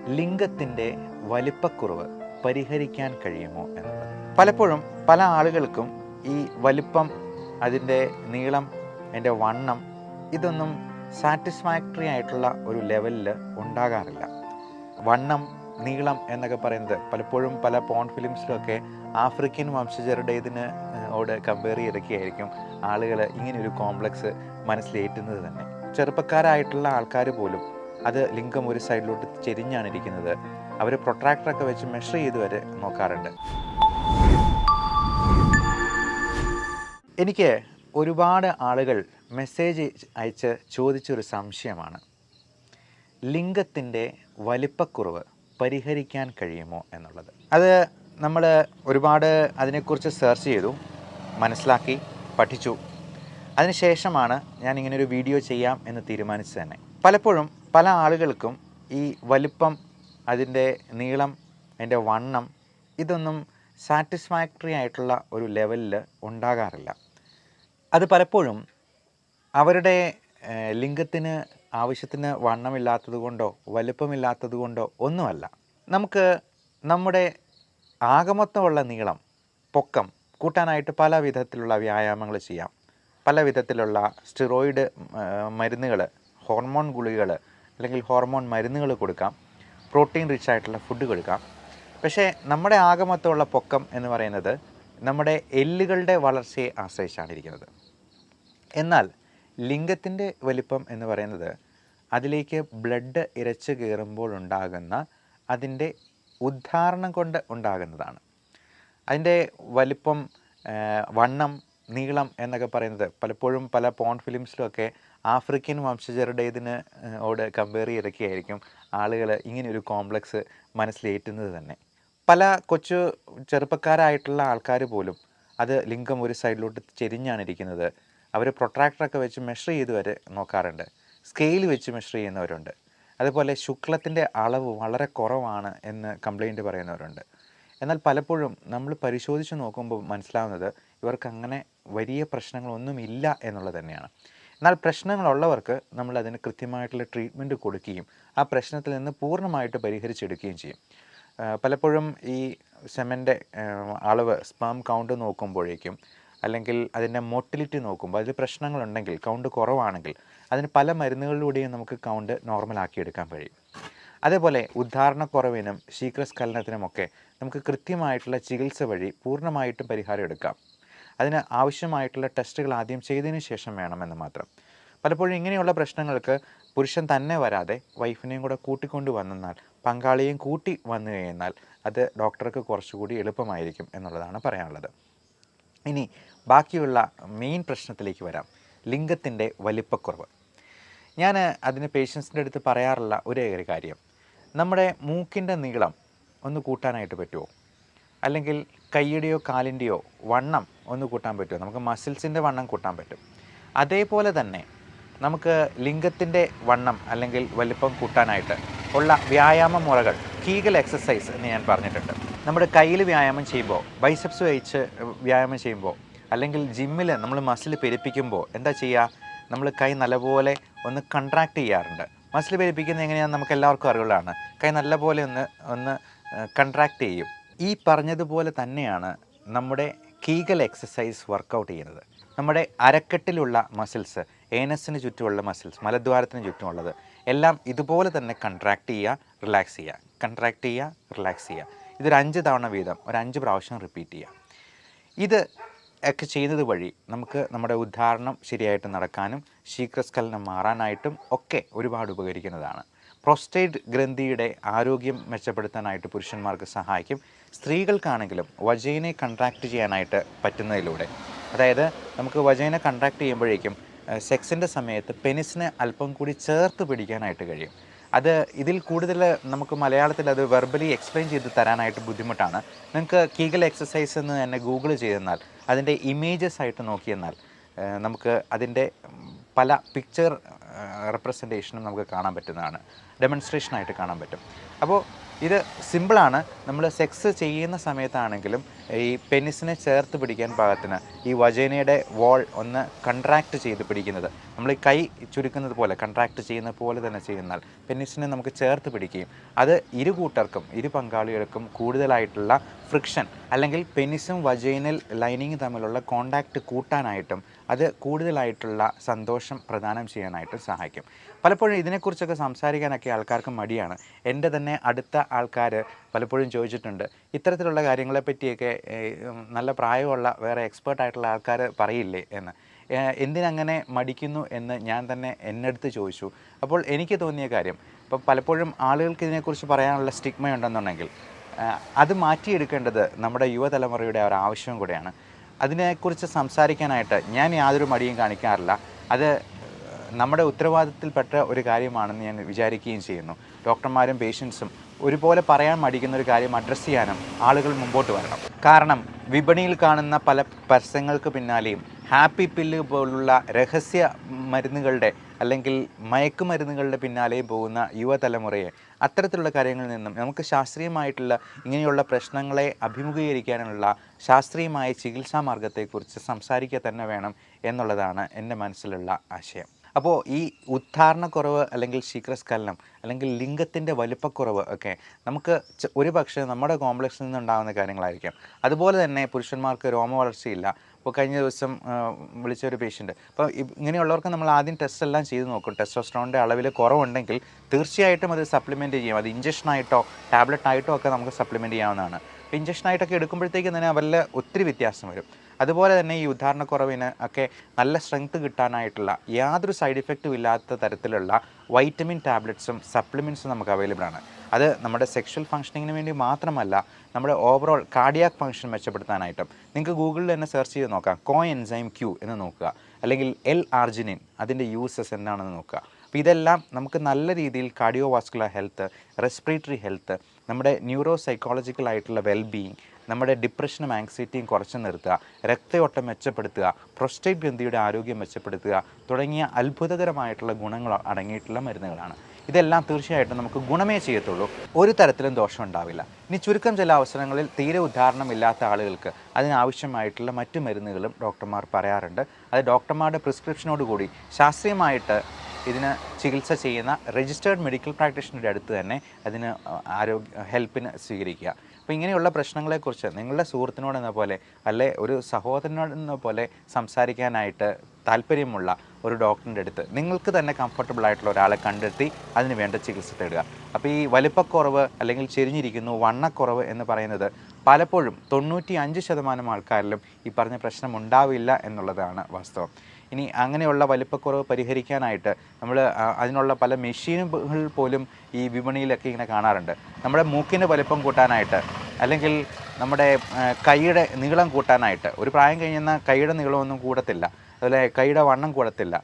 ലിംഗത്തിൻ്റെ വലിപ്പക്കുറവ് പരിഹരിക്കാൻ കഴിയുമോ എന്നുള്ളത്. പലപ്പോഴും പല ആളുകൾക്കും ഈ വലിപ്പം, അതിൻ്റെ നീളം, അതിൻ്റെ വണ്ണം ഇതൊന്നും സാറ്റിസ്ഫാക്ടറി ആയിട്ടുള്ള ഒരു ലെവലിൽ ഉണ്ടാകാറില്ല. വണ്ണം, നീളം എന്നൊക്കെ പറയുന്നത് പലപ്പോഴും പല പോൺ ഫിലിംസിലൊക്കെ ആഫ്രിക്കൻ വംശജരുടേതിന് കമ്പയർ ചെയ്തൊക്കെയായിരിക്കും ആളുകൾ ഇങ്ങനെയൊരു കോംപ്ലക്സ് മനസ്സിലേറ്റുന്നത് തന്നെ. ചെറുപ്പക്കാരായിട്ടുള്ള ആൾക്കാർ പോലും അത് ലിംഗം ഒരു സൈഡിലോട്ട് ചെരിഞ്ഞാണ് ഇരിക്കുന്നത്. അവർ പ്രൊട്രാക്ടറൊക്കെ വെച്ച് മെഷർ ചെയ്ത് വരെ നോക്കാറുണ്ട്. എനിക്ക് ഒരുപാട് ആളുകൾ മെസ്സേജ് അയച്ച് ചോദിച്ചൊരു സംശയമാണ്, ലിംഗത്തിൻ്റെ വലിപ്പക്കുറവ് പരിഹരിക്കാൻ കഴിയുമോ എന്നുള്ളത്. അത് നമ്മൾ ഒരുപാട് അതിനെക്കുറിച്ച് സെർച്ച് ചെയ്തു, മനസ്സിലാക്കി, പഠിച്ചു. അതിനുശേഷമാണ് ഞാൻ ഇങ്ങനൊരു വീഡിയോ ചെയ്യാം എന്ന് തീരുമാനിച്ചത് തന്നെ. പലപ്പോഴും പല ആളുകൾക്കും ഈ വലിപ്പം, അതിൻ്റെ നീളം, അതിൻ്റെ വണ്ണം ഇതൊന്നും സാറ്റിസ്ഫാക്ടറി ആയിട്ടുള്ള ഒരു ലെവലിൽ ഉണ്ടാകാറില്ല. അത് പലപ്പോഴും അവരുടെ ലിംഗത്തിന് ആവശ്യത്തിന് വണ്ണമില്ലാത്തത് കൊണ്ടോ വലിപ്പമില്ലാത്തത് കൊണ്ടോ ഒന്നുമല്ല. നമുക്ക് നമ്മുടെ ആകമൊത്തമുള്ള നീളം, പൊക്കം കൂട്ടാനായിട്ട് പല വിധത്തിലുള്ള വ്യായാമങ്ങൾ ചെയ്യാം. പല വിധത്തിലുള്ള സ്റ്റിറോയിഡ് മരുന്നുകൾ, ഹോർമോൺ ഗുളികകൾ അല്ലെങ്കിൽ ഹോർമോൺ മരുന്നുകൾ കൊടുക്കാം. പ്രോട്ടീൻ റിച്ച് ആയിട്ടുള്ള ഫുഡ് കൊടുക്കാം. പക്ഷേ നമ്മുടെ ആകമൊത്തമുള്ള പൊക്കം എന്ന് പറയുന്നത് നമ്മുടെ എല്ലുകളുടെ വളർച്ചയെ ആശ്രയിച്ചാണ് ഇരിക്കുന്നത്. എന്നാൽ ലിംഗത്തിൻ്റെ വലിപ്പം എന്ന് പറയുന്നത് അതിലേക്ക് ബ്ലഡ് ഇരച്ച് കയറുമ്പോൾ ഉണ്ടാകുന്ന അതിൻ്റെ ഉദ്ധാരണം കൊണ്ട് ഉണ്ടാകുന്നതാണ്. അതിൻ്റെ വലിപ്പം, വണ്ണം, നീളം എന്നൊക്കെ പറയുന്നത് പലപ്പോഴും പല പോൺ ഫിലിംസിലൊക്കെ ആഫ്രിക്കൻ വംശജരുടേതിന് കമ്പയർ ചെയ്തൊക്കെയായിരിക്കും ആളുകൾ ഇങ്ങനെയൊരു കോംപ്ലക്സ് മനസ്സിലേറ്റുന്നത് തന്നെ. പല ചെറുപ്പക്കാരായിട്ടുള്ള ആൾക്കാർ പോലും അത് ലിംഗം ഒരു സൈഡിലോട്ട് ചെരിഞ്ഞാണ് ഇരിക്കുന്നത്. അവർ പ്രൊട്രാക്ടറൊക്കെ വെച്ച് മെഷർ ചെയ്ത് വരെ നോക്കാറുണ്ട്. സ്കെയിൽ വെച്ച് മെഷർ ചെയ്യുന്നവരുണ്ട്. അതുപോലെ ശുക്ലത്തിൻ്റെ അളവ് വളരെ കുറവാണ് എന്ന് കംപ്ലൈൻറ്റ് പറയുന്നവരുണ്ട്. എന്നാൽ പലപ്പോഴും നമ്മൾ പരിശോധിച്ച് നോക്കുമ്പോൾ മനസ്സിലാവുന്നത് ഇവർക്ക് അങ്ങനെ വലിയ പ്രശ്നങ്ങളൊന്നുമില്ല എന്നുള്ളത് തന്നെയാണ്. എന്നാൽ പ്രശ്നങ്ങളുള്ളവർക്ക് നമ്മൾ അതിന് കൃത്യമായിട്ടുള്ള ട്രീറ്റ്മെൻറ്റ് കൊടുക്കുകയും ആ പ്രശ്നത്തിൽ നിന്ന് പൂർണ്ണമായിട്ട് പരിഹരിച്ചെടുക്കുകയും ചെയ്യും. പലപ്പോഴും ഈ സെമൻ്റെ അളവ്, സ്പേം കൗണ്ട് നോക്കുമ്പോഴേക്കും അല്ലെങ്കിൽ അതിൻ്റെ മോട്ടിലിറ്റി നോക്കുമ്പോൾ അതിൽ പ്രശ്നങ്ങളുണ്ടെങ്കിൽ, കൗണ്ട് കുറവാണെങ്കിൽ അതിന് പല മരുന്നുകളിലൂടെയും നമുക്ക് കൗണ്ട് നോർമലാക്കിയെടുക്കാൻ കഴിയും. അതേപോലെ ഉദ്ധാരണക്കുറവിനും ശീഘ്രസ്ഖലനത്തിനുമൊക്കെ നമുക്ക് കൃത്യമായിട്ടുള്ള ചികിത്സ വഴി പൂർണ്ണമായിട്ടും പരിഹാരം എടുക്കാം. അതിന് ആവശ്യമായിട്ടുള്ള ടെസ്റ്റുകൾ ആദ്യം ചെയ്തതിന് ശേഷം വേണമെന്ന് മാത്രം. പലപ്പോഴും ഇങ്ങനെയുള്ള പ്രശ്നങ്ങൾക്ക് പുരുഷൻ തന്നെ വരാതെ വൈഫിനെയും കൂടെ കൂട്ടിക്കൊണ്ട് വന്നാൽ, പങ്കാളിയെയും കൂട്ടി വന്നു കഴിഞ്ഞാൽ അത് ഡോക്ടർക്ക് കുറച്ചുകൂടി എളുപ്പമായിരിക്കും എന്നുള്ളതാണ് പറയാനുള്ളത്. ഇനി ബാക്കിയുള്ള മെയിൻ പ്രശ്നത്തിലേക്ക് വരാം, ലിംഗത്തിൻ്റെ വലിപ്പക്കുറവ്. ഞാൻ അതിന് പേഷ്യൻസിൻ്റെ അടുത്ത് പറയാറുള്ള ഒരേ ഒരു കാര്യം, നമ്മുടെ മൂക്കിൻ്റെ നീളം ഒന്ന് കൂട്ടാനായിട്ട് പറ്റുമോ? അല്ലെങ്കിൽ കൈയുടെയോ കാലിൻ്റെയോ വണ്ണം ഒന്ന് കൂട്ടാൻ പറ്റുമോ? നമുക്ക് മസിൽസിൻ്റെ വണ്ണം കൂട്ടാൻ പറ്റും. അതേപോലെ തന്നെ നമുക്ക് ലിംഗത്തിൻ്റെ വണ്ണം അല്ലെങ്കിൽ വലിപ്പം കൂട്ടാനായിട്ട് ഉള്ള വ്യായാമ മുറകൾ, കീഗൽ എക്സസൈസ് എന്ന് ഞാൻ പറഞ്ഞിട്ടുണ്ട്. നമ്മുടെ കയ്യിൽ വ്യായാമം ചെയ്യുമ്പോൾ, ബൈസെപ്സ് വെച്ച് വ്യായാമം ചെയ്യുമ്പോൾ അല്ലെങ്കിൽ ജിമ്മിൽ നമ്മൾ മസിൽ പെരുപ്പിക്കുമ്പോൾ എന്താ ചെയ്യുക? നമ്മൾ കൈ നല്ലപോലെ ഒന്ന് കൺട്രാക്ട് ചെയ്യാറുണ്ട്. മസിൽ പെരുപ്പിക്കുന്നത് എങ്ങനെയാണെന്ന് നമുക്ക് എല്ലാവർക്കും അറിവുള്ളതാണ്. കൈ നല്ലപോലെ ഒന്ന് കൺട്രാക്ട് ചെയ്യും. ഈ പറഞ്ഞതുപോലെ തന്നെയാണ് നമ്മുടെ കീഗൽ എക്സസൈസ് വർക്കൗട്ട് ചെയ്യുന്നത്. നമ്മുടെ അരക്കെട്ടിലുള്ള മസിൽസ്, ഏനസിന് ചുറ്റുമുള്ള മസിൽസ്, മലദ്വാരത്തിന് ചുറ്റുമുള്ളത് എല്ലാം ഇതുപോലെ തന്നെ കൺട്രാക്ട് ചെയ്യുക, റിലാക്സ് ചെയ്യുക, കൺട്രാക്ട് ചെയ്യുക, റിലാക്സ് ചെയ്യുക. ഇതൊരു 5 തവണ വീതം ഒരു 5 പ്രാവശ്യം റിപ്പീറ്റ് ചെയ്യുക. ഇത് ഒക്കെ ചെയ്യുന്നത് വഴി നമുക്ക് നമ്മുടെ ഉദ്ധാരണം ശരിയായിട്ട് നടക്കാനും ശീഘ്രസ്ഖലനം മാറാനായിട്ടും ഒക്കെ ഒരുപാട് ഉപകരിക്കുന്നതാണ്. പ്രോസ്റ്റേറ്റ് ഗ്രന്ഥിയുടെ ആരോഗ്യം മെച്ചപ്പെടുത്താനായിട്ട് പുരുഷന്മാർക്ക് സഹായിക്കും. സ്ത്രീകൾക്കാണെങ്കിലും വജൈനെ കൺട്രാക്ട് ചെയ്യാനായിട്ട് പറ്റുന്നതിലൂടെ, അതായത് നമുക്ക് വജൈനെ കൺട്രാക്ട് ചെയ്യുമ്പോഴേക്കും സെക്സിൻ്റെ സമയത്ത് പെനിസിനെ അല്പം കൂടി ചേർത്ത് പിടിക്കാനായിട്ട് കഴിയും. അത് ഇതിൽ കൂടുതൽ നമുക്ക് മലയാളത്തിൽ അത് വെർബലി എക്സ്പ്ലെയിൻ ചെയ്ത് തരാനായിട്ട് ബുദ്ധിമുട്ടാണ്. നിങ്ങൾക്ക് കീഗൽ എക്സസൈസ് എന്ന് തന്നെ ഗൂഗിൾ ചെയ്തെന്നാൽ അതിൻ്റെ ഇമേജസ് ആയിട്ട് നോക്കിയെന്നാൽ നമുക്ക് അതിൻ്റെ പല പിക്ചർ റെപ്രസെൻറ്റേഷനും നമുക്ക് കാണാൻ പറ്റുന്നതാണ്, ഡെമോൺസ്ട്രേഷനായിട്ട് കാണാൻ പറ്റും. അപ്പോൾ ഇത് സിമ്പിളാണ്. നമ്മൾ സെക്സ് ചെയ്യുന്ന സമയത്താണെങ്കിലും ഈ പെനിസിനെ ചേർത്ത് പിടിക്കാൻ പാകത്തിന് ഈ വജൈനയുടെ വോൾ ഒന്ന് കൺട്രാക്റ്റ് ചെയ്ത് പിടിക്കുന്നത്, നമ്മൾ ഈ കൈ ചുരുക്കുന്നത് പോലെ കൺട്രാക്റ്റ് ചെയ്യുന്ന പോലെ തന്നെ ചെയ്യുന്നാൽ പെനിസിനെ നമുക്ക് ചേർത്ത് പിടിക്കുകയും അത് ഇരു കൂട്ടർക്കും ഇരു പങ്കാളികൾക്കും കൂടുതലായിട്ടുള്ള ഫ്രിക്ഷൻ അല്ലെങ്കിൽ പെനിസും വജൈനൽ ലൈനിങ് തമ്മിലുള്ള കോണ്ടാക്റ്റ് കൂട്ടാനായിട്ടും അത് കൂടുതലായിട്ടുള്ള സന്തോഷം പ്രദാനം ചെയ്യാനായിട്ടും സഹായിക്കും. പലപ്പോഴും ഇതിനെക്കുറിച്ചൊക്കെ സംസാരിക്കാനൊക്കെ ആൾക്കാർക്ക് മടിയാണ്. എൻ്റെ തന്നെ അടുത്ത ആൾക്കാർ പലപ്പോഴും ചോദിച്ചിട്ടുണ്ട്, ഇത്തരത്തിലുള്ള കാര്യങ്ങളെ പറ്റിയൊക്കെ നല്ല പ്രായമുള്ള വേറെ എക്സ്പേർട്ടായിട്ടുള്ള ആൾക്കാർ പറയില്ലേ എന്ന്. എന്തിനങ്ങനെ മടിക്കുന്നു എന്ന് ഞാൻ തന്നെ എന്നടുത്ത് ചോദിച്ചു. അപ്പോൾ എനിക്ക് തോന്നിയ കാര്യം, ഇപ്പോൾ പലപ്പോഴും ആളുകൾക്ക് ഇതിനെക്കുറിച്ച് പറയാനുള്ള സ്റ്റിഗ്മ ഉണ്ടെന്നുണ്ടെങ്കിൽ അത് മാറ്റിയെടുക്കേണ്ടത് നമ്മുടെ യുവതലമുറയുടെ ഒരു ആവശ്യവും കൂടെയാണ്. അതിനെക്കുറിച്ച് സംസാരിക്കാനായിട്ട് ഞാൻ യാതൊരു മടിയും കാണിക്കാറില്ല. അത് നമ്മുടെ ഉത്തരവാദിത്തത്തിൽപ്പെട്ട ഒരു കാര്യമാണെന്ന് ഞാൻ വിചാരിക്കുകയും ചെയ്യുന്നു. ഡോക്ടർമാരും പേഷ്യൻസും ഒരുപോലെ പറയാൻ മടിക്കുന്ന ഒരു കാര്യം അഡ്രസ്സ് ചെയ്യാനും ആളുകൾ മുമ്പോട്ട് വരണം. കാരണം വിപണിയിൽ കാണുന്ന പല പരസ്യങ്ങൾക്ക് പിന്നാലെയും ഹാപ്പി പില്ല് പോലുള്ള രഹസ്യ മരുന്നുകളുടെ അല്ലെങ്കിൽ മയക്കുമരുന്നുകളുടെ പിന്നാലെയും പോകുന്ന യുവതലമുറയെ അത്തരത്തിലുള്ള കാര്യങ്ങളിൽ നിന്നും നമുക്ക് ശാസ്ത്രീയമായിട്ടുള്ള ഇങ്ങനെയുള്ള പ്രശ്നങ്ങളെ അഭിമുഖീകരിക്കാനുള്ള ശാസ്ത്രീയമായ ചികിത്സാ മാർഗത്തെക്കുറിച്ച് സംസാരിക്കുക തന്നെ വേണം എന്നുള്ളതാണ് എൻ്റെ മനസ്സിലുള്ള ആശയം. അപ്പോൾ ഈ ഉദ്ധാരണക്കുറവ് അല്ലെങ്കിൽ ശീഘ്രസ്ഖലനം അല്ലെങ്കിൽ ലിംഗത്തിൻ്റെ വലിപ്പക്കുറവ് ഒക്കെ നമുക്ക് ഒരു പക്ഷേ നമ്മുടെ കോംപ്ലക്സിൽ നിന്നുണ്ടാകുന്ന കാര്യങ്ങളായിരിക്കാം. അതുപോലെ തന്നെ പുരുഷന്മാർക്ക് രോമവളർച്ചയില്ല. ഇപ്പോൾ കഴിഞ്ഞ ദിവസം വിളിച്ചൊരു പേഷ്യൻ്റ്, അപ്പോൾ ഇങ്ങനെയുള്ളവർക്ക് നമ്മൾ ആദ്യം ടെസ്റ്റ് എല്ലാം ചെയ്ത് നോക്കും. ടെസ്റ്റോസ്റ്ററോണിൻ്റെ അളവിൽ കുറവുണ്ടെങ്കിൽ തീർച്ചയായിട്ടും അത് സപ്ലിമെൻറ്റ് ചെയ്യും. അത് ഇഞ്ചക്ഷനായിട്ടോ ടാബ്ലറ്റായിട്ടോ ഒക്കെ നമുക്ക് സപ്ലിമെൻറ്റ് ചെയ്യാവുന്നതാണ്. അപ്പോൾ ഇഞ്ചക്ഷനായിട്ടൊക്കെ എടുക്കുമ്പോഴത്തേക്കും തന്നെ അവരിൽ ഒത്തിരി വ്യത്യാസം വരും. അതുപോലെ തന്നെ ഈ ഉദ്ധാരണക്കുറവിന് ഒക്കെ നല്ല സ്ട്രെങ്ത് കിട്ടാനായിട്ടുള്ള യാതൊരു സൈഡ് ഇഫക്റ്റും ഇല്ലാത്ത തരത്തിലുള്ള വൈറ്റമിൻ ടാബ്ലറ്റ്സും സപ്ലിമെൻറ്റ്സും നമുക്ക് അവൈലബിൾ ആണ്. അത് നമ്മുടെ സെക്ഷൽ ഫങ്ഷനിങ്ങിന് വേണ്ടി മാത്രമല്ല, നമ്മുടെ ഓവറോൾ കാർഡിയാക് ഫങ്ഷൻ മെച്ചപ്പെടുത്താനായിട്ടും. നിങ്ങൾക്ക് ഗൂഗിളിൽ തന്നെ സെർച്ച് ചെയ്ത് നോക്കാം, കോ എൻസൈം ക്യൂ എന്ന് നോക്കുക, അല്ലെങ്കിൽ എൽ ആർജിനിൻ അതിൻ്റെ യൂസസ് എന്താണെന്ന് നോക്കുക. അപ്പോൾ ഇതെല്ലാം നമുക്ക് നല്ല രീതിയിൽ കാർഡിയോവാസ്കുലർ ഹെൽത്ത്, റെസ്പിറേറ്ററി ഹെൽത്ത്, നമ്മുടെ ന്യൂറോ സൈക്കോളജിക്കൽ ആയിട്ടുള്ള വെൽബീയിങ്, നമ്മുടെ ഡിപ്രഷനും ആങ്സൈറ്റിയും കുറച്ച് നിർത്തുക, രക്തയോട്ടം മെച്ചപ്പെടുത്തുക, പ്രോസ്റ്റേറ്റ് ഗ്രന്ഥിയുടെ ആരോഗ്യം മെച്ചപ്പെടുത്തുക തുടങ്ങിയ അത്ഭുതകരമായിട്ടുള്ള ഗുണങ്ങൾ അടങ്ങിയിട്ടുള്ള മരുന്നുകളാണ്. ഇതെല്ലാം തീർച്ചയായിട്ടും നമുക്ക് ഗുണമേ ചെയ്യത്തുള്ളൂ, ഒരു തരത്തിലും ദോഷം ഉണ്ടാവില്ല. ഇനി ചുരുക്കം ചില അവസരങ്ങളിൽ തീരെ ഉദാഹരണമില്ലാത്ത ആളുകൾക്ക് അതിനാവശ്യമായിട്ടുള്ള മറ്റു മരുന്നുകളും ഡോക്ടർമാർ പറയാറുണ്ട്. അത് ഡോക്ടർമാരുടെ പ്രിസ്ക്രിപ്ഷനോടുകൂടി ശാസ്ത്രീയമായിട്ട് ഇതിന് ചികിത്സ ചെയ്യുന്ന രജിസ്റ്റേർഡ് മെഡിക്കൽ പ്രാക്ടീഷണറുടെ അടുത്ത് തന്നെ അതിന് ഹെൽപ്പിന് സ്വീകരിക്കുക. അപ്പോൾ ഇങ്ങനെയുള്ള പ്രശ്നങ്ങളെക്കുറിച്ച് നിങ്ങളുടെ സുഹൃത്തിനോടെന്ന പോലെ അല്ലെ ഒരു സഹോദരനോടെന്ന പോലെ സംസാരിക്കാനായിട്ട് താല്പര്യമുള്ള ഒരു ഡോക്ടറിൻ്റെ അടുത്ത് നിങ്ങൾക്ക് തന്നെ കംഫർട്ടബിൾ ആയിട്ടുള്ള ഒരാളെ കണ്ടെത്തി അതിന് വേണ്ട ചികിത്സ തേടുക. അപ്പോൾ ഈ വലിപ്പക്കുറവ് അല്ലെങ്കിൽ ചെരിഞ്ഞിരിക്കുന്നു, വണ്ണക്കുറവ് എന്ന് പറയുന്നത് പലപ്പോഴും 95% ആൾക്കാരിലും ഈ പറഞ്ഞ പ്രശ്നം ഉണ്ടാവില്ല എന്നുള്ളതാണ് വാസ്തവം. ഇനി അങ്ങനെയുള്ള വലിപ്പക്കുറവ് പരിഹരിക്കാനായിട്ട് നമ്മൾ അതിനുള്ള പല മെഷീനുകൾ പോലും ഈ വിപണിയിലൊക്കെ ഇങ്ങനെ കാണാറുണ്ട്. നമ്മുടെ മൂക്കിൻ്റെ വലിപ്പം കൂട്ടാനായിട്ട് അല്ലെങ്കിൽ നമ്മുടെ കൈയുടെ നീളം കൂട്ടാനായിട്ട്. ഒരു പ്രായം കഴിഞ്ഞാൽ കൈയുടെ നീളമൊന്നും കൂടത്തില്ല, അതുപോലെ കൈയുടെ വണ്ണം കൂടത്തില്ല,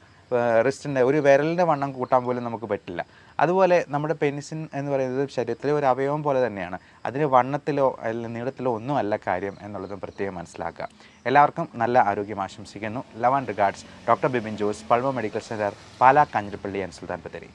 റിസ്റ്റിൻ്റെ ഒരു വിരലിൻ്റെ വണ്ണം കൂട്ടാൻ പോലും നമുക്ക് പറ്റില്ല. അതുപോലെ നമ്മുടെ പെനിസിൻ എന്ന് പറയുന്നത് ശരീരത്തിലെ ഒരു അവയവം പോലെ തന്നെയാണ്. അതിന് വണ്ണത്തിലോ അല്ലെങ്കിൽ നീളത്തിലോ ഒന്നും അല്ല കാര്യം എന്നുള്ളതും പ്രത്യേകം മനസ്സിലാക്കുക. എല്ലാവർക്കും നല്ല ആരോഗ്യം ആശംസിക്കുന്നു. Love and regards, doctor Bibin Jose, Pulma medical centre, Pala, Kanjirappally and Sulthan Bathery.